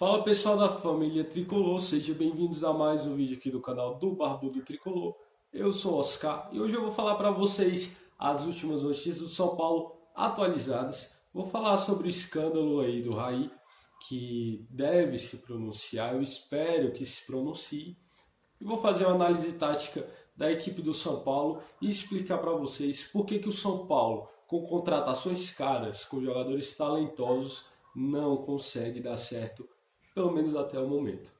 Fala pessoal da família Tricolor, sejam bem-vindos a mais um vídeo aqui do canal do Barbudo Tricolor. Eu sou o Oscar e hoje eu vou falar para vocês as últimas notícias do São Paulo atualizadas. Vou falar sobre o escândalo aí do Raí, que deve se pronunciar, eu espero que se pronuncie. E vou fazer uma análise tática da equipe do São Paulo e explicar para vocês por que o São Paulo, com contratações caras, com jogadores talentosos, não consegue dar certo, pelo menos até o momento.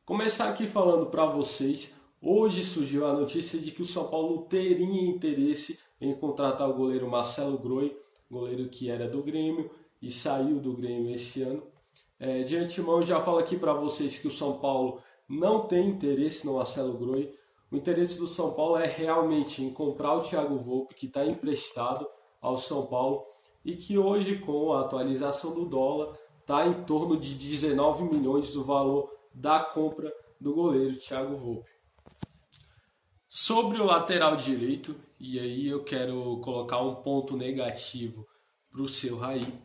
Começar aqui falando para vocês, hoje surgiu a notícia de que o São Paulo teria interesse em contratar o goleiro Marcelo Groi, goleiro que era do Grêmio e saiu do Grêmio esse ano. De antemão eu já falo aqui para vocês que o São Paulo não tem interesse no Marcelo Groi. O interesse do São Paulo é realmente em comprar o Thiago Volpi, que está emprestado ao São Paulo e que hoje, com a atualização do dólar, está em torno de 19 milhões o valor da compra do goleiro Thiago Volpi. Sobre o lateral direito, e aí eu quero colocar um ponto negativo para o seu Raí,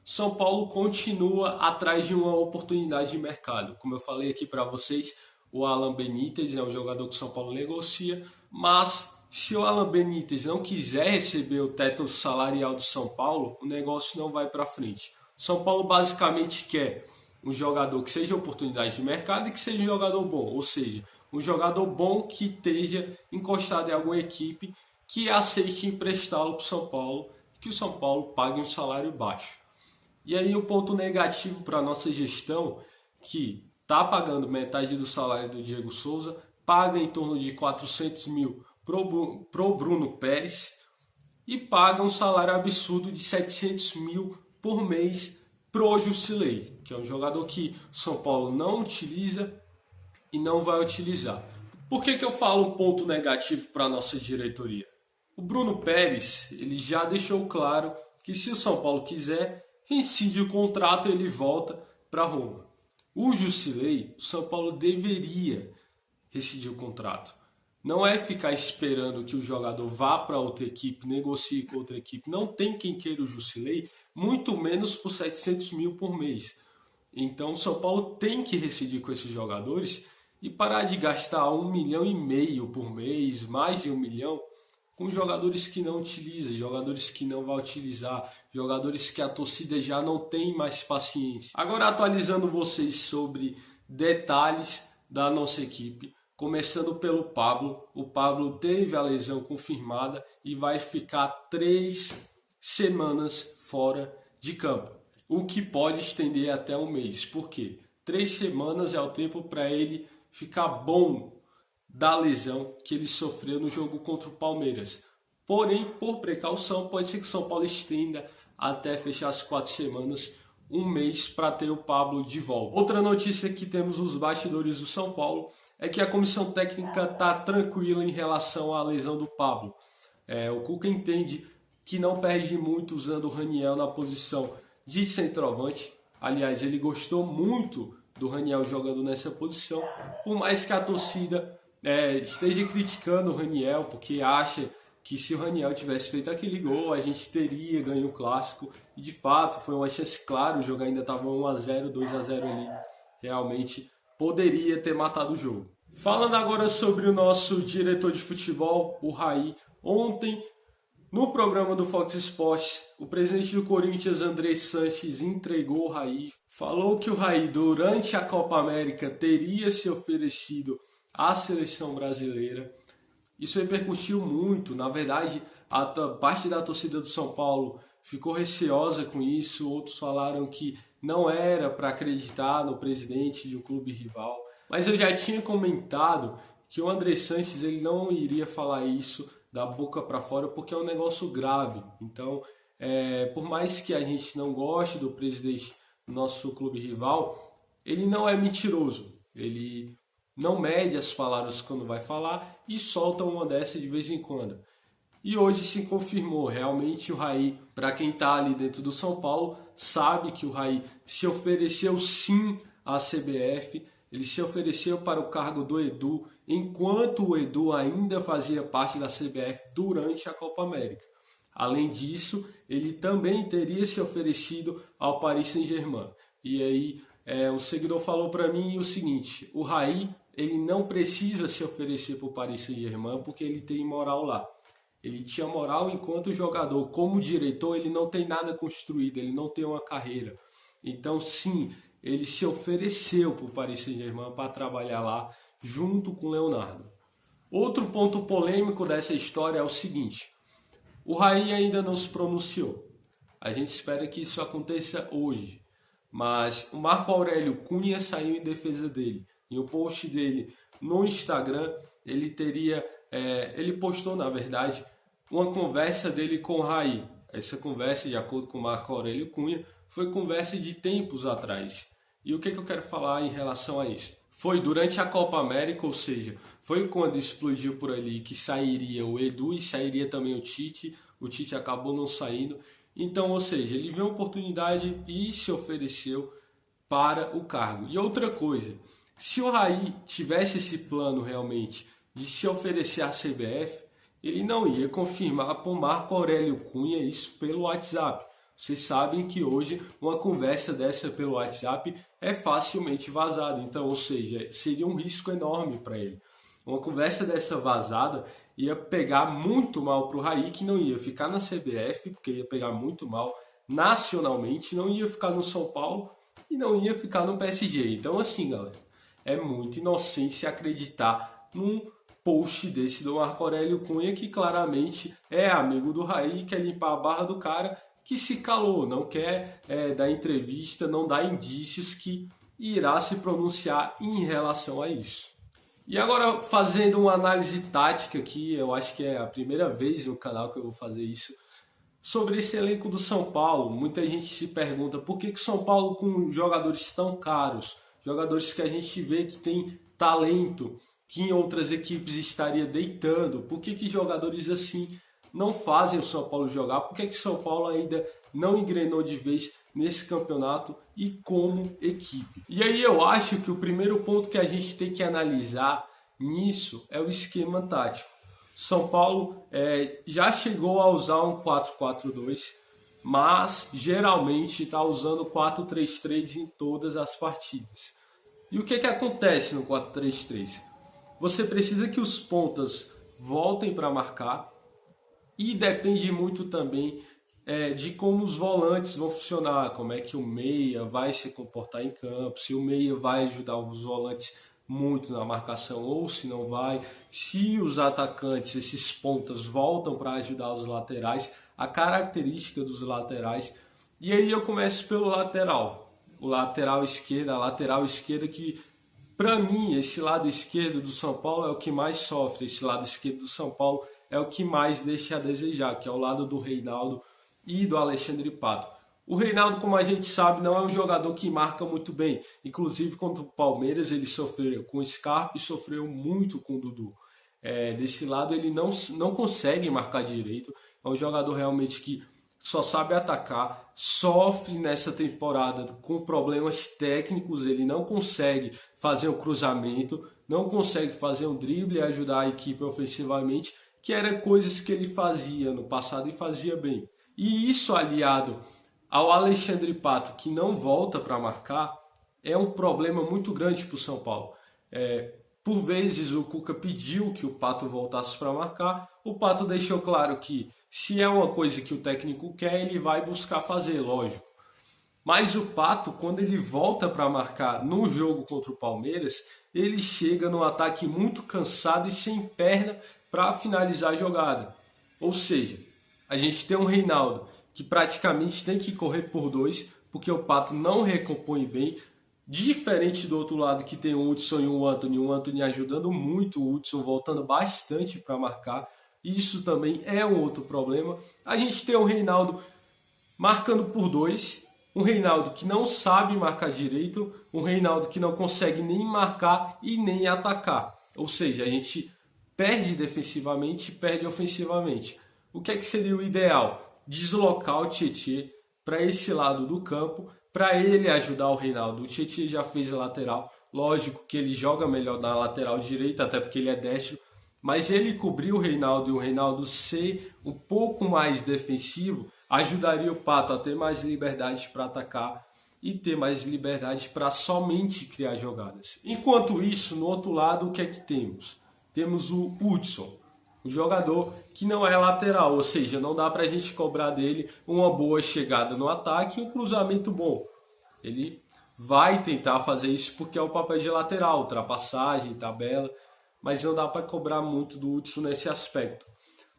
São Paulo continua atrás de uma oportunidade de mercado. Como eu falei aqui para vocês, o Alan Benítez é um jogador que o São Paulo negocia, mas se o Alan Benítez não quiser receber o teto salarial do São Paulo, o negócio não vai para frente. São Paulo basicamente quer um jogador que seja oportunidade de mercado e que seja um jogador bom, ou seja, um jogador bom que esteja encostado em alguma equipe que aceite emprestá-lo para o São Paulo, que o São Paulo pague um salário baixo. E aí o ponto negativo para a nossa gestão, que está pagando metade do salário do Diego Souza, paga em torno de 400 mil pro Bruno Pérez e paga um salário absurdo de 700 mil por mês pro Jusilei, que é um jogador que o São Paulo não utiliza e não vai utilizar. Por que eu falo um ponto negativo para a nossa diretoria? O Bruno Pérez ele já deixou claro que se o São Paulo quiser, rescinde o contrato e ele volta para Roma. O Jusilei, o São Paulo deveria rescindir o contrato. Não é ficar esperando que o jogador vá para outra equipe, negocie com outra equipe. Não tem quem queira o Jusilei, muito menos por 700 mil por mês. Então o São Paulo tem que rescindir com esses jogadores e parar de gastar 1,5 milhão por mês, mais de 1 milhão, com jogadores que não utiliza, jogadores que não vai utilizar, jogadores que a torcida já não tem mais paciência. Agora atualizando vocês sobre detalhes da nossa equipe, começando pelo Pablo. O Pablo teve a lesão confirmada e vai ficar 3 semanas fora de campo, o que pode estender até um mês. Por quê? 3 semanas é o tempo para ele ficar bom da lesão que ele sofreu no jogo contra o Palmeiras. Porém, por precaução, pode ser que o São Paulo estenda até fechar as 4 semanas, um mês para ter o Pablo de volta. Outra notícia que temos nos bastidores do São Paulo é que a comissão técnica está tranquila em relação à lesão do Pablo. O Cuca entende que não perde muito usando o Raniel na posição de centroavante. Aliás, ele gostou muito do Raniel jogando nessa posição, por mais que a torcida esteja criticando o Raniel, porque acha que se o Raniel tivesse feito aquele gol, a gente teria ganho o clássico. E de fato, foi uma chance clara, o jogo ainda estava 1-0, 2-0 ali. Realmente poderia ter matado o jogo. Falando agora sobre o nosso diretor de futebol, o Raí. Ontem, no programa do Fox Sports, o presidente do Corinthians, André Sanches, entregou o Raí. Falou que o Raí, durante a Copa América, teria se oferecido à seleção brasileira. Isso repercutiu muito. Na verdade, a parte da torcida do São Paulo ficou receosa com isso. Outros falaram que não era para acreditar no presidente de um clube rival. Mas eu já tinha comentado que o André Sanches ele não iria falar isso da boca para fora porque é um negócio grave. Então, por mais que a gente não goste do presidente do nosso clube rival, ele não é mentiroso. Ele não mede as palavras quando vai falar e solta uma dessa de vez em quando. E hoje se confirmou, realmente o Raí, para quem está ali dentro do São Paulo, sabe que o Raí se ofereceu sim à CBF, ele se ofereceu para o cargo do Edu, enquanto o Edu ainda fazia parte da CBF durante a Copa América. Além disso, ele também teria se oferecido ao Paris Saint-Germain. E aí um seguidor falou para mim o seguinte: o Raí, ele não precisa se oferecer para o Paris Saint-Germain porque ele tem moral lá. Ele tinha moral enquanto jogador. Como diretor, ele não tem nada construído, ele não tem uma carreira. Então, sim, ele se ofereceu para o Paris Saint-Germain para trabalhar lá junto com o Leonardo. Outro ponto polêmico dessa história é o seguinte: o Raí ainda não se pronunciou. A gente espera que isso aconteça hoje. Mas o Marco Aurélio Cunha saiu em defesa dele. Em um post dele no Instagram, ele postou, na verdade, uma conversa dele com o Raí. Essa conversa, de acordo com o Marco Aurélio Cunha, foi conversa de tempos atrás. E o que eu quero falar em relação a isso? Foi durante a Copa América, ou seja, foi quando explodiu por ali que sairia o Edu e sairia também o Tite. O Tite acabou não saindo. Então, ou seja, ele viu a oportunidade e se ofereceu para o cargo. E outra coisa, se o Raí tivesse esse plano realmente de se oferecer à CBF, ele não ia confirmar para o Marco Aurélio Cunha isso pelo WhatsApp. Vocês sabem que hoje uma conversa dessa pelo WhatsApp é facilmente vazada. Então, ou seja, seria um risco enorme para ele. Uma conversa dessa vazada ia pegar muito mal para o Raí, que não ia ficar na CBF, porque ia pegar muito mal nacionalmente, não ia ficar no São Paulo e não ia ficar no PSG. Então, assim, galera, é muito inocente acreditar num post desse do Marco Aurélio Cunha, que claramente é amigo do Raí, quer limpar a barra do cara, que se calou, não quer dar entrevista, não dá indícios que irá se pronunciar em relação a isso. E agora, fazendo uma análise tática aqui, eu acho que é a primeira vez no canal que eu vou fazer isso, sobre esse elenco do São Paulo. Muita gente se pergunta por que o São Paulo, com jogadores tão caros, jogadores que a gente vê que tem talento, que em outras equipes estaria deitando, por que jogadores assim não fazem o São Paulo jogar? Por que o São Paulo ainda não engrenou de vez nesse campeonato e como equipe? E aí eu acho que o primeiro ponto que a gente tem que analisar nisso é o esquema tático. São Paulo já chegou a usar um 4-4-2, mas geralmente está usando 4-3-3 em todas as partidas. E o que acontece no 4-3-3? Você precisa que os pontas voltem para marcar e depende muito também de como os volantes vão funcionar, como é que o meia vai se comportar em campo, se o meia vai ajudar os volantes muito na marcação ou se não vai, se os atacantes, esses pontas, voltam para ajudar os laterais, a característica dos laterais. E aí eu começo pelo lateral, o lateral esquerda, a lateral esquerda que, para mim, esse lado esquerdo do São Paulo é o que mais sofre, esse lado esquerdo do São Paulo é o que mais deixa a desejar, que é o lado do Reinaldo e do Alexandre Pato. O Reinaldo, como a gente sabe, não é um jogador que marca muito bem. Inclusive, contra o Palmeiras, ele sofreu com o Scarpa e sofreu muito com o Dudu. Desse lado, ele não consegue marcar direito. É um jogador realmente que só sabe atacar, sofre nessa temporada com problemas técnicos, ele não consegue fazer um cruzamento, não consegue fazer um drible e ajudar a equipe ofensivamente, que eram coisas que ele fazia no passado e fazia bem. E isso aliado ao Alexandre Pato, que não volta para marcar, é um problema muito grande para o São Paulo. Por vezes o Cuca pediu que o Pato voltasse para marcar, o Pato deixou claro que se é uma coisa que o técnico quer, ele vai buscar fazer, lógico. Mas o Pato, quando ele volta para marcar no jogo contra o Palmeiras, ele chega no ataque muito cansado e sem perna para finalizar a jogada. Ou seja, a gente tem um Reinaldo que praticamente tem que correr por dois, porque o Pato não recompõe bem. Diferente do outro lado que tem o Hudson e o Antony ajudando muito, o Hudson voltando bastante para marcar. Isso também é um outro problema. A gente tem o Reinaldo marcando por dois, um Reinaldo que não sabe marcar direito, um Reinaldo que não consegue nem marcar e nem atacar. Ou seja, a gente perde defensivamente e perde ofensivamente. O que seria o ideal? Deslocar o Tietê para esse lado do campo, para ele ajudar o Reinaldo. O Tietê já fez a lateral, lógico que ele joga melhor na lateral direita, até porque ele é destro, mas ele cobrir o Reinaldo e o Reinaldo ser um pouco mais defensivo, ajudaria o Pato a ter mais liberdade para atacar e ter mais liberdade para somente criar jogadas. Enquanto isso, no outro lado, o que é que temos? Temos o Hudson, um jogador que não é lateral, ou seja, não dá para a gente cobrar dele uma boa chegada no ataque e um cruzamento bom. Ele vai tentar fazer isso porque é o papel de lateral, ultrapassagem, tabela, mas não dá para cobrar muito do Hudson nesse aspecto.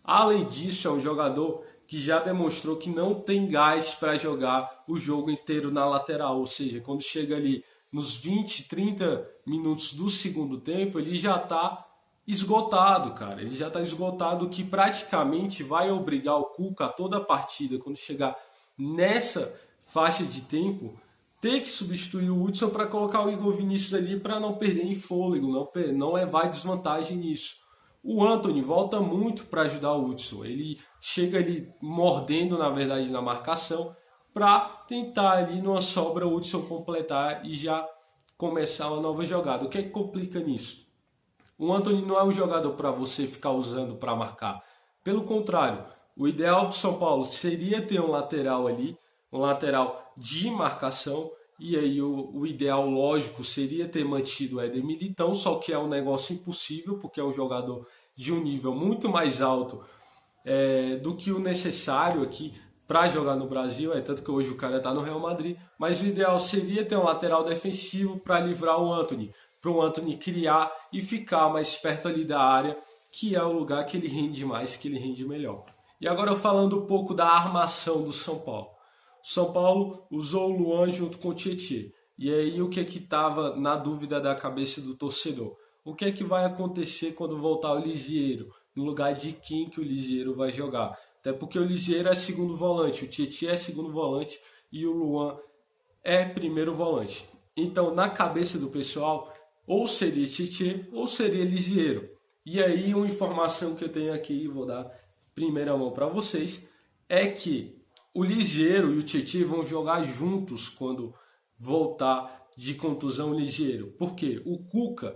Além disso, é um jogador que já demonstrou que não tem gás para jogar o jogo inteiro na lateral, ou seja, quando chega ali nos 20, 30 minutos do segundo tempo, ele já está esgotado, cara. Ele já está esgotado, que praticamente vai obrigar o Cuca a toda a partida, quando chegar nessa faixa de tempo, ter que substituir o Hudson para colocar o Igor Vinícius ali para não perder em fôlego, não levar desvantagem nisso. O Antony volta muito para ajudar o Hudson. Ele chega ali mordendo, na verdade, na marcação, para tentar ali numa sobra o Hudson completar e já começar uma nova jogada. O que é que complica nisso? O Antony não é um jogador para você ficar usando para marcar. Pelo contrário, o ideal do São Paulo seria ter um lateral ali, um lateral de marcação, e aí o ideal lógico seria ter mantido o Éder Militão, só que é um negócio impossível, porque é um jogador de um nível muito mais alto do que o necessário aqui para jogar no Brasil, tanto que hoje o cara está no Real Madrid, mas o ideal seria ter um lateral defensivo para livrar o Antony, para o Antony criar e ficar mais perto ali da área, que é o lugar que ele rende mais, que ele rende melhor. E agora falando um pouco da armação do São Paulo. São Paulo usou o Luan junto com o Tietê. E aí o que é que estava na dúvida da cabeça do torcedor? O que é que vai acontecer quando voltar o Lisieiro? No lugar de quem que o Lisieiro vai jogar? Até porque o Lisieiro é segundo volante, o Tietê é segundo volante e o Luan é primeiro volante. Então, na cabeça do pessoal, ou seria Tietê ou seria Lisieiro. E aí uma informação que eu tenho aqui, vou dar primeira mão para vocês, é que o Lisieiro e o Tietê vão jogar juntos quando voltar de contusão o Lisieiro. Por quê? O Cuca,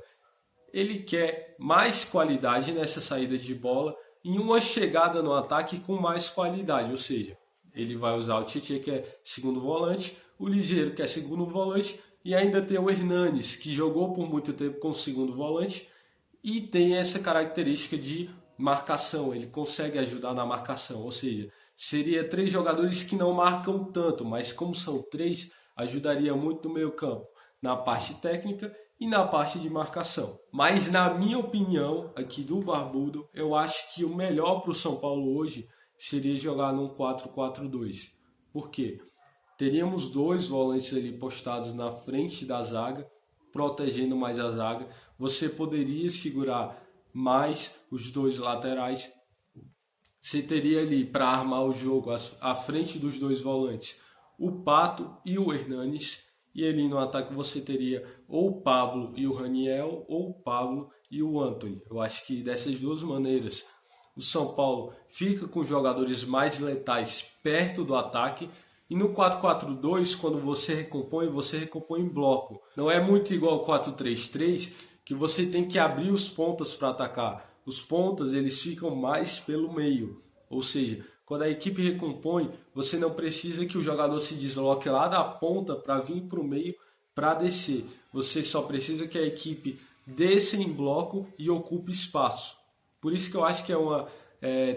ele quer mais qualidade nessa saída de bola e uma chegada no ataque com mais qualidade. Ou seja, ele vai usar o Tietê, que é segundo volante, o Lisieiro, que é segundo volante, e ainda tem o Hernanes, que jogou por muito tempo com o segundo volante e tem essa característica de marcação. Ele consegue ajudar na marcação, ou seja, seria 3 jogadores que não marcam tanto, mas como são 3, ajudaria muito no meio campo, na parte técnica e na parte de marcação. Mas na minha opinião, aqui do Barbudo, eu acho que o melhor para o São Paulo hoje seria jogar num 4-4-2. Por quê? Teríamos 2 volantes ali postados na frente da zaga, protegendo mais a zaga. Você poderia segurar mais os 2 laterais. Você teria ali para armar o jogo à frente dos 2 volantes o Pato e o Hernanes. E ali no ataque você teria ou o Pablo e o Raniel ou o Pablo e o Antony. Eu acho que dessas duas maneiras o São Paulo fica com jogadores mais letais perto do ataque. E no 4-4-2, quando você recompõe em bloco. Não é muito igual ao 4-3-3, que você tem que abrir os pontas para atacar. Os pontas, eles ficam mais pelo meio. Ou seja, quando a equipe recompõe, você não precisa que o jogador se desloque lá da ponta para vir para o meio para descer. Você só precisa que a equipe desça em bloco e ocupe espaço. Por isso que eu acho que é uma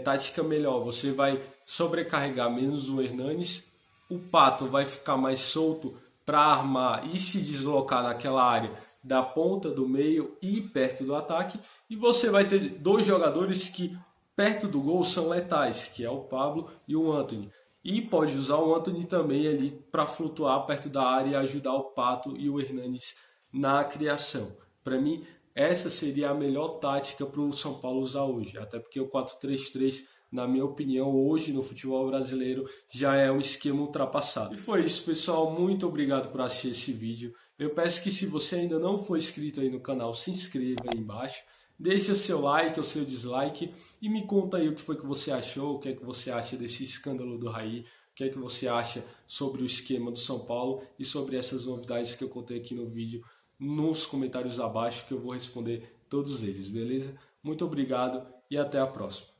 tática melhor. Você vai sobrecarregar menos o Hernanes. O Pato vai ficar mais solto para armar e se deslocar naquela área da ponta, do meio e perto do ataque. E você vai ter 2 jogadores que perto do gol são letais, que é o Pablo e o Antony. E pode usar o Antony também ali para flutuar perto da área e ajudar o Pato e o Hernanes na criação. Para mim, essa seria a melhor tática para o São Paulo usar hoje. Até porque o 4-3-3, na minha opinião, hoje no futebol brasileiro já é um esquema ultrapassado. E foi isso, pessoal. Muito obrigado por assistir esse vídeo. Eu peço que, se você ainda não for inscrito aí no canal, se inscreva aí embaixo. Deixe o seu like ou seu dislike e me conta aí o que foi que você achou, o que é que você acha desse escândalo do Raí, o que é que você acha sobre o esquema do São Paulo e sobre essas novidades que eu contei aqui no vídeo, nos comentários abaixo, que eu vou responder todos eles, beleza? Muito obrigado e até a próxima.